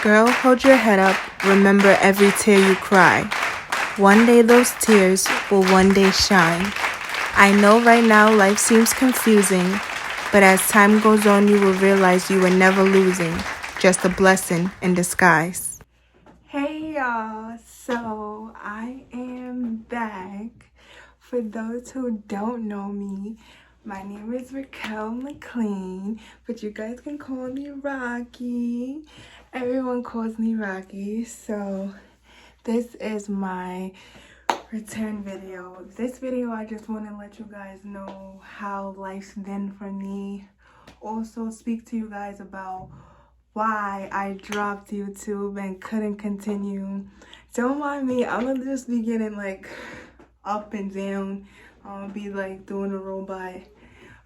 Girl, hold your head up. Remember every tear you cry. One day those tears will one day shine. I know right now life seems confusing, but as time goes on, you will realize you were never losing, just a blessing in disguise. Hey y'all, so I am back. For those who don't know me, my name is Raquel McLean, but you guys can call me Rockyyy. Everyone calls me Rockyyy, so this is my return video. This video, I just want to let you guys know how life's been for me. Also speak to you guys about why I dropped YouTube and couldn't continue. Don't mind me, I'm gonna just be getting like up and down. I'm gonna be like doing a robot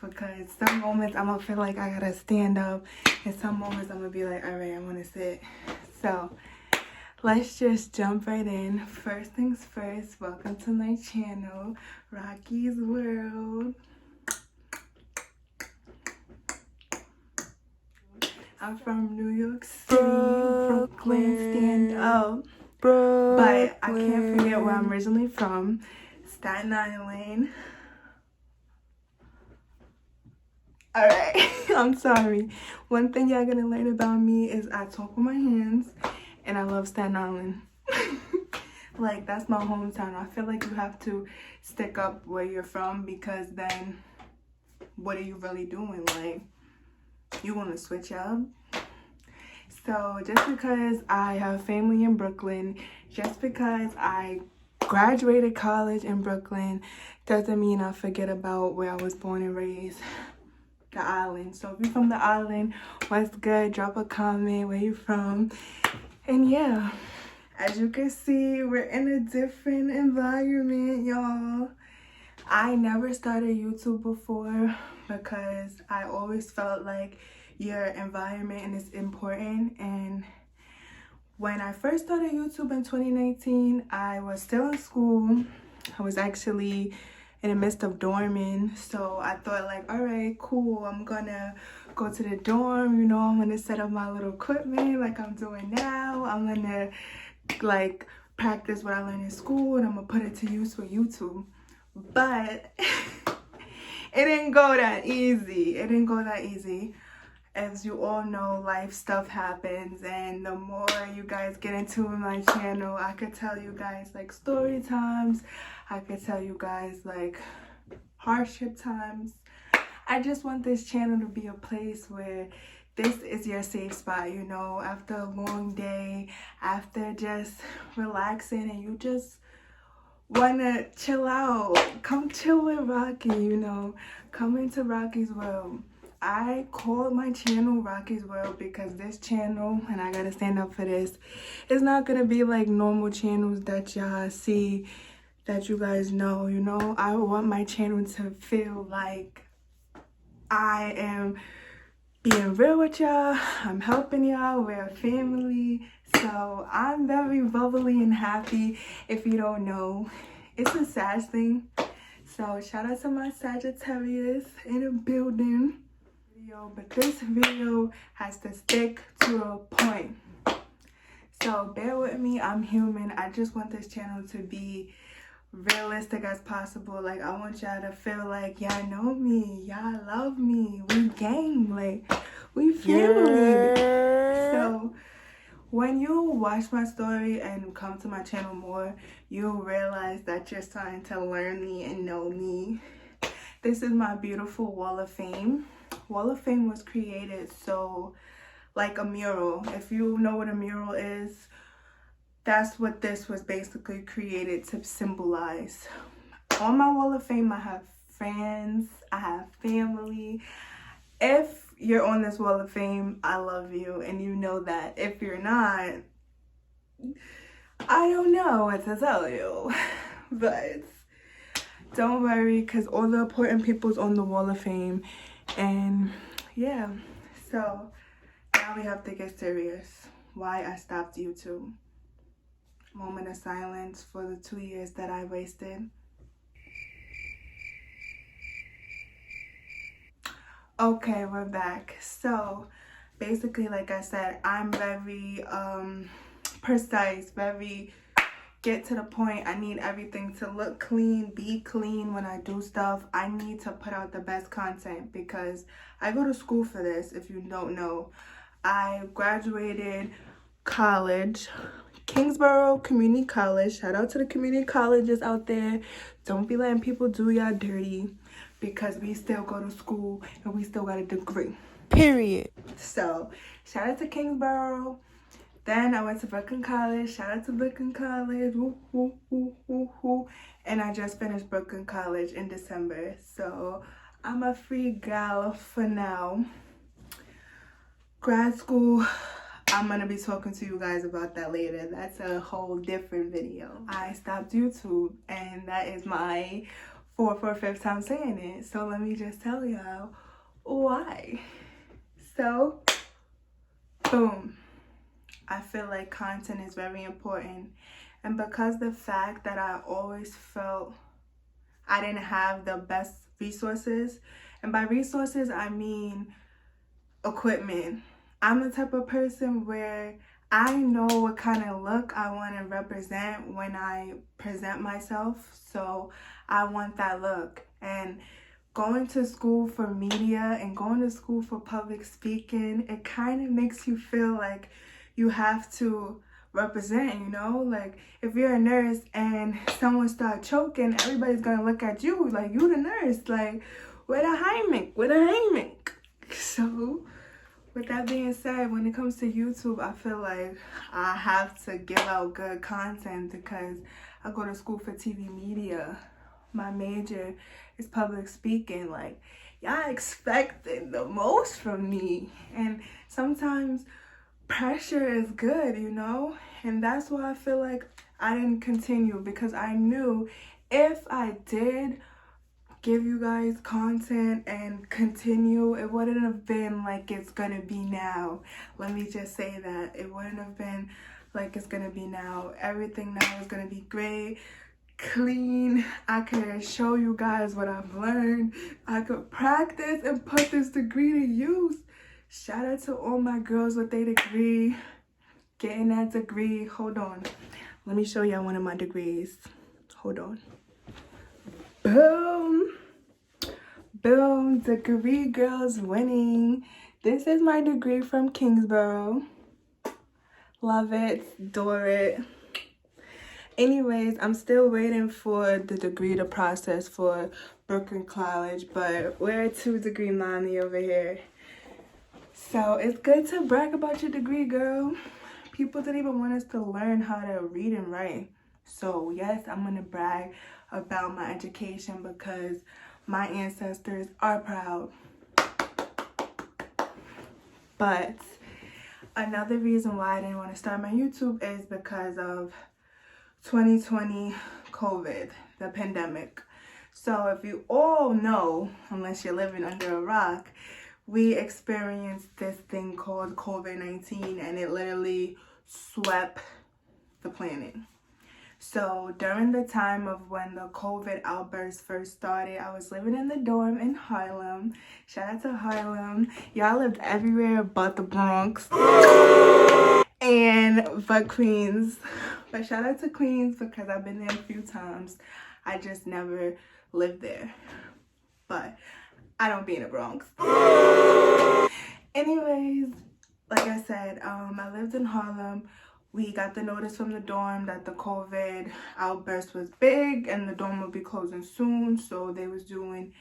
because some moments I'm gonna feel like I gotta stand up, and some moments I'm gonna be like, all right, I'm gonna sit. So let's just jump right in. First things first, welcome to my channel, Rockyy's World. I'm from New York City, Brooklyn, stand up. But I can't forget where I'm originally from, Staten Island. Alright, I'm sorry. One thing y'all gonna learn about me is I talk with my hands and I love Staten Island. Like, that's my hometown. I feel like you have to stick up where you're from, because then what are you really doing? Like, you want to switch up? So just because I have family in Brooklyn, just because I graduated college in Brooklyn, doesn't mean I forget about where I was born and raised, the island. So if you're from the island, what's good? Drop a comment where you from. And yeah, as you can see, we're in a different environment, y'all. I never started YouTube before because I always felt like your environment is important. And when I first started YouTube in 2019, I was still in school. I was actually in the midst of dorming, so I thought like, all right, cool, I'm gonna go to the dorm, you know, I'm gonna set up my little equipment like I'm doing now. I'm gonna like practice what I learned in school and I'm gonna put it to use for YouTube. But it didn't go that easy. It didn't go that easy. As you all know, life stuff happens, and the more you guys get into my channel, I could tell you guys like story times. I could tell you guys like hardship times. I just want this channel to be a place where this is your safe spot, you know, after a long day, after just relaxing and you just wanna chill out. Come chill with Rockyyy, you know. Come into Rockyy's World. I call my channel Rockyy's World because this channel, and I gotta stand up for this, it's not gonna be like normal channels that y'all see, that you guys know, you know. I want my channel to feel like I am being real with y'all. I'm helping y'all. We're a family. So I'm very bubbly and happy. If you don't know, it's a Sag thing. So shout out to my Sagittarius in the building. But this video has to stick to a point. So bear with me, I'm human. I just want this channel to be realistic as possible. Like, I want y'all to feel like y'all know me, y'all love me, we gang, like we family. So when you watch my story and come to my channel more, you'll realize that you're starting to learn me and know me. This is my beautiful wall of fame. Wall of Fame was created so like a mural. If you know what a mural is, that's what this was basically created to symbolize. On my Wall of Fame, I have friends, I have family. If you're on this Wall of Fame, I love you, and you know that. If you're not, I don't know what to tell you. But don't worry, because all the important people's on the Wall of Fame. And yeah, so now we have to get serious. Why I stopped YouTube. Moment of silence for the 2 years that I wasted. Okay, we're back. So basically, like I said, I'm very precise, very get to the point. I need everything to look clean, be clean when I do stuff. I need to put out the best content because I go to school for this. If you don't know, I graduated college, Kingsborough Community College. Shout out to the community colleges out there. Don't be letting people do y'all dirty because we still go to school and we still got a degree. Period. So, shout out to Kingsborough. Then I went to Brooklyn College. Shout out to Brooklyn College. Woo, woo, woo, woo, woo. And I just finished Brooklyn College in December. So, I'm a free gal for now. Grad school, I'm going to be talking to you guys about that later. That's a whole different video. I stopped YouTube, and that is my fourth or fifth time saying it. So let me just tell y'all why. So, boom. I feel like content is very important. And because the fact that I always felt I didn't have the best resources, and by resources, I mean equipment. I'm the type of person where I know what kind of look I want to represent when I present myself. So I want that look. And going to school for media and going to school for public speaking, it kind of makes you feel like you have to represent, you know? Like, if you're a nurse and someone starts choking, everybody's going to look at you like, you the nurse. Like, where the Heimlich? Where the Heimlich? So, with that being said, when it comes to YouTube, I feel like I have to give out good content because I go to school for TV media. My major is public speaking. Like, y'all expecting the most from me. And sometimes pressure is good, you know? And that's why I feel like I didn't continue, because I knew if I did give you guys content and continue, it wouldn't have been like it's gonna be now. Let me just say that. It wouldn't have been like it's gonna be now. Everything now is gonna be great, clean. I could show you guys what I've learned. I could practice and put this degree to use. Shout out to all my girls with their degree, getting that degree. Hold on. Let me show y'all one of my degrees. Hold on. Boom. Boom. Degree girls winning. This is my degree from Kingsborough. Love it. Adore it. Anyways, I'm still waiting for the degree to process for Brooklyn College, but we're a 2-degree mommy over here. So it's good to brag about your degree, girl. People didn't even want us to learn how to read and write. So yes, I'm going to brag about my education because my ancestors are proud. But another reason why I didn't want to start my YouTube is because of 2020 COVID, the pandemic. So if you all know, unless you're living under a rock, we experienced this thing called COVID-19, and it literally swept the planet. So during the time of when the COVID outburst first started, I was living in the dorm in Harlem. Shout out to Harlem. Y'all lived everywhere but the Bronx but Queens. But shout out to Queens because I've been there a few times. I just never lived there. But I don't be in the Bronx. Anyways, like I said, I lived in Harlem. We got the notice from the dorm that the COVID outburst was big and the dorm would be closing soon. So they was doing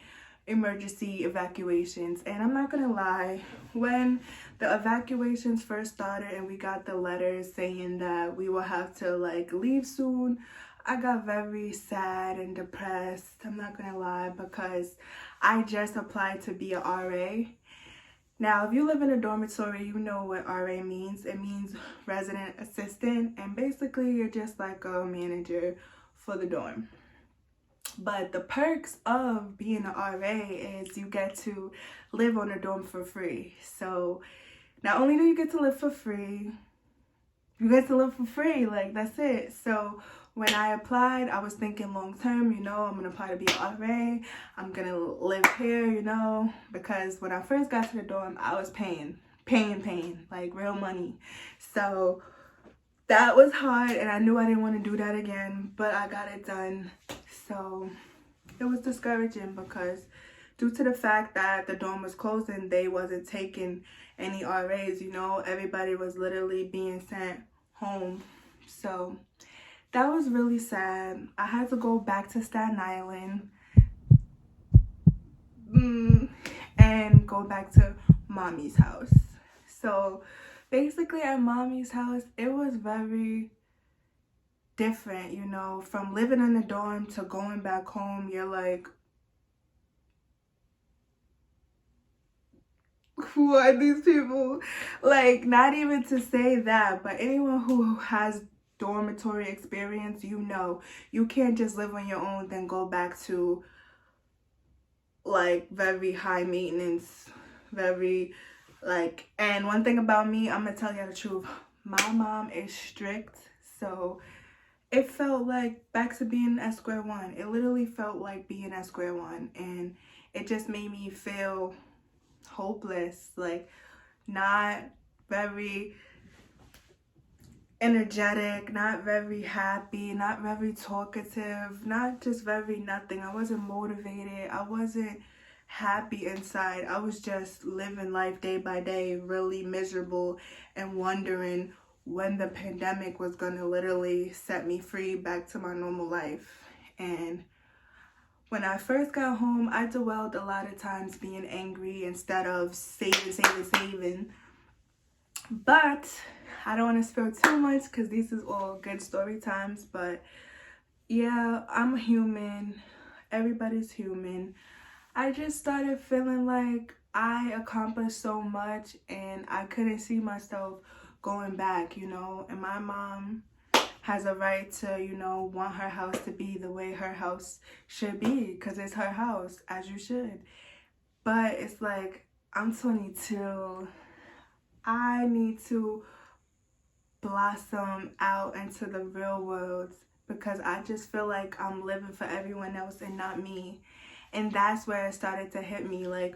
emergency evacuations. And I'm not gonna lie, when the evacuations first started and we got the letters saying that we will have to like leave soon, I got very sad and depressed. I'm not gonna lie, because I just applied to be a RA. Now, if you live in a dormitory, you know what RA means. It means resident assistant, and basically you're just like a manager for the dorm. But the perks of being an RA is you get to live on a dorm for free. So not only do you get to live for free, you get to live for free, like that's it. So when I applied, I was thinking long term, you know, I'm gonna apply to be an RA, I'm gonna live here, you know, because when I first got to the dorm, I was paying paying, like real money. So that was hard, and I knew I didn't want to do that again, but I got it done. So it was discouraging because due to the fact that the dorm was closing, they wasn't taking any RAs, you know. Everybody was literally being sent home. So that was really sad. I had to go back to Staten Island and go back to mommy's house. So basically at mommy's house, it was very different, you know. From living in the dorm to going back home, you're like, who are these people? Like, not even to say that, but anyone who has dormitory experience, you know, you can't just live on your own then go back to like very high maintenance, very like. And one thing about me, I'm gonna tell you the truth, my mom is strict, so it felt like back to being at square one. It literally felt like being at square one, and it just made me feel hopeless, like not very energetic, not very happy, not very talkative, not just very nothing. I wasn't motivated. I wasn't happy inside. I was just living life day by day, really miserable, and wondering when the pandemic was gonna literally set me free back to my normal life. And when I first got home, I dwelled a lot of times being angry instead of saving. But I don't want to spill too much because these is all good story times. But yeah, I'm human. Everybody's human. I just started feeling like I accomplished so much and I couldn't see myself going back, you know. And my mom has a right to, you know, want her house to be the way her house should be because it's her house, as you should. But it's like, I'm 22. I need to blossom out into the real world because I just feel like I'm living for everyone else and not me. And that's where it started to hit me, like,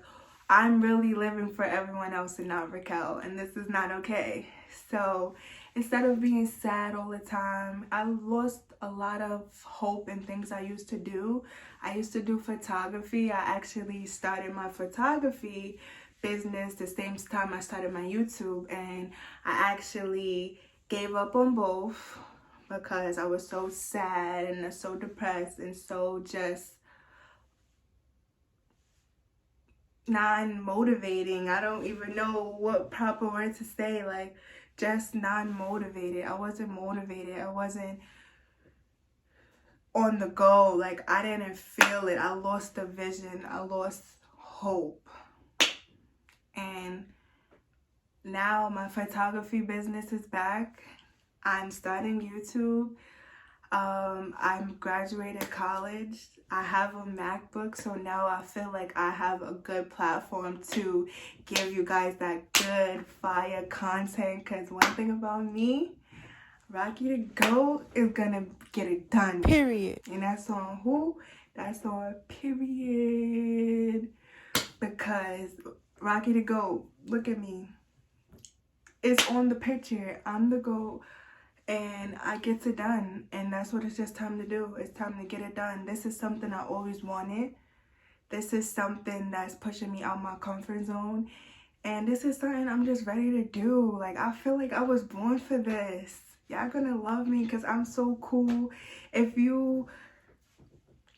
I'm really living for everyone else and not Raquel, and this is not okay. So instead of being sad all the time, I lost a lot of hope in things I used to do. I used to do photography. I actually started my photography business the same time I started my YouTube, and I actually gave up on both because I was so sad and so depressed and so just non-motivating. I don't even know what proper word to say, like just non-motivated. I wasn't motivated. I wasn't on the go. Like, I didn't feel it. I lost the vision. I lost hope. And now my photography business is back. I'm starting YouTube. I'm graduated college. I have a MacBook, so now I feel like I have a good platform to give you guys that good fire content. Because one thing about me, Rockyyy the GOAT is gonna get it done. Period. And that's on who? That's on period. Because Rockyyy the GOAT, look at me. It's on the picture. I'm the GOAT. And I get it done, and that's what it's just time to do. It's time to get it done. This is something I always wanted. This is something that's pushing me out my comfort zone, and this is something I'm just ready to do. Like, I feel like I was born for this. Y'all gonna love me because I'm so cool. If you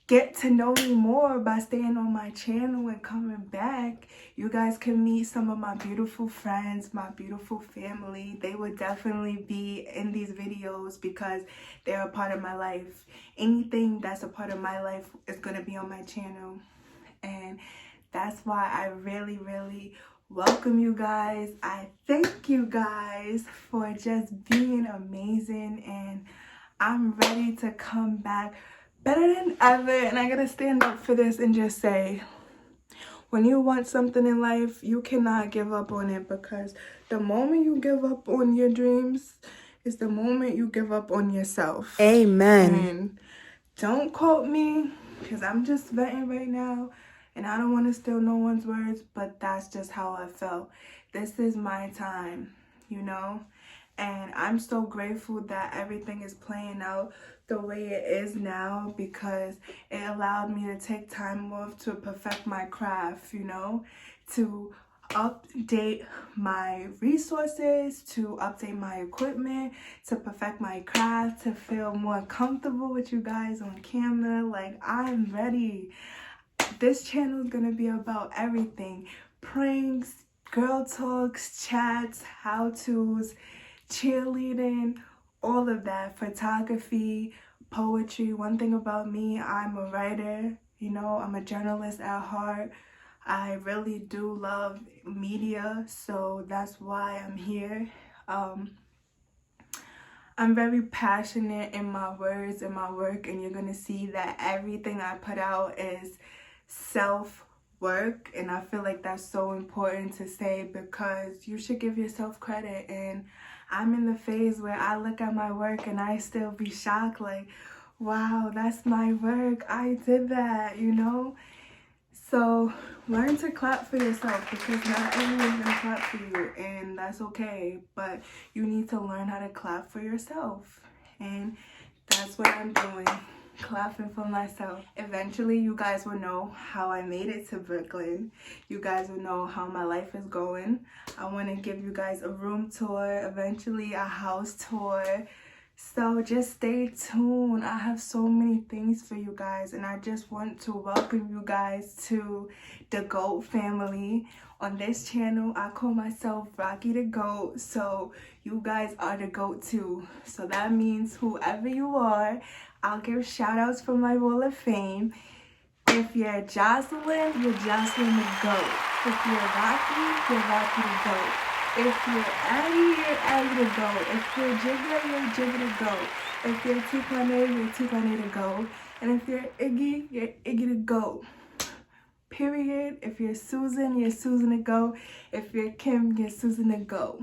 get to know me more by staying on my channel and coming back, you guys can meet some of my beautiful friends, my beautiful family. They would definitely be in these videos because they're a part of my life. Anything that's a part of my life is going to be on my channel. And that's why I really, really welcome you guys. I thank you guys for just being amazing, and I'm ready to come back better than ever. And I gotta stand up for this and just say, when you want something in life, you cannot give up on it, because the moment you give up on your dreams is the moment you give up on yourself. Amen. And don't quote me, because I'm just venting right now and I don't want to steal no one's words, but that's just how I felt. this is my time, you know? And I'm so grateful that everything is playing out the way it is now, because it allowed me to take time off to perfect my craft, you know, to update my resources, to update my equipment, to perfect my craft, to feel more comfortable with you guys on camera. Like, I'm ready. This channel is gonna be about everything: pranks, girl talks, chats, how-tos, cheerleading, all of that, photography, poetry. One thing about me, I'm a writer, you know, I'm a journalist at heart. I really do love media, so that's why I'm here. I'm very passionate in my words and my work, and you're gonna see that everything I put out is self-work, and I feel like that's so important to say, because you should give yourself credit. And I'm in the phase where I look at my work and I still be shocked, like, wow, that's my work, I did that, you know? So learn to clap for yourself, because not everyone's gonna clap for you, and that's okay. But you need to learn how to clap for yourself, and that's what I'm doing, clapping for myself. Eventually, you guys will know how I made it to Brooklyn. You guys will know how my life is going. I want to give you guys a room tour, eventually a house tour. So just stay tuned. I have so many things for you guys, and I just want to welcome you guys to the GOAT family. On this channel, I call myself Rockyyy the GOAT, so you guys are the GOAT too. So that means whoever you are, I'll give shout outs from my wall of fame. If you're Jocelyn, you're Jocelyn the GOAT. If you're Rockyyy, you're Rockyyy the GOAT. If you're Addie, you're Addie the GOAT. If you're Jigga, you're Jigga the GOAT. If you're Tikwane, you're Tikwane the GOAT. And if you're Iggy, you're Iggy the GOAT. Period. If you're Susan, you're Susan the GOAT. If you're Kim, you're Susan the GOAT.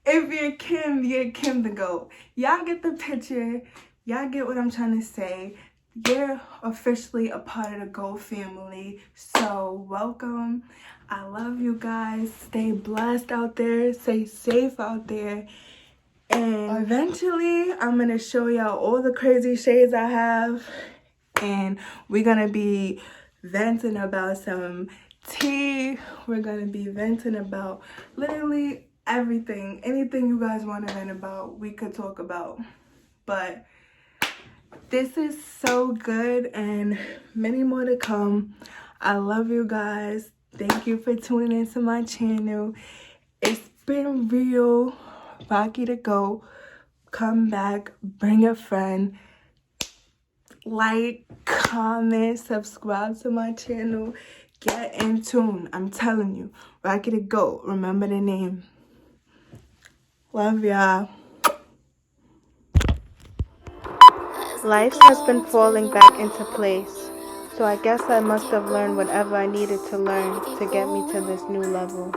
If you're Kim, you're Kim the GOAT. Y'all get the picture. Y'all get what I'm trying to say. You're officially a part of the GOAT family. So welcome. I love you guys. Stay blessed out there. Stay safe out there. And eventually, I'm going to show y'all all the crazy shades I have. And we're going to be venting about some tea. We're going to be venting about literally everything. Anything you guys want to vent about, we could talk about. But this is so good, and many more to come. I love you guys. Thank you for tuning into my channel. It's been real. Rockyyy the GOAT. Come back. Bring a friend. Like, comment, subscribe to my channel. Get in tune. I'm telling you. Rockyyy the GOAT. Remember the name. Love y'all. Life has been falling back into place, so I guess I must have learned whatever I needed to learn to get me to this new level.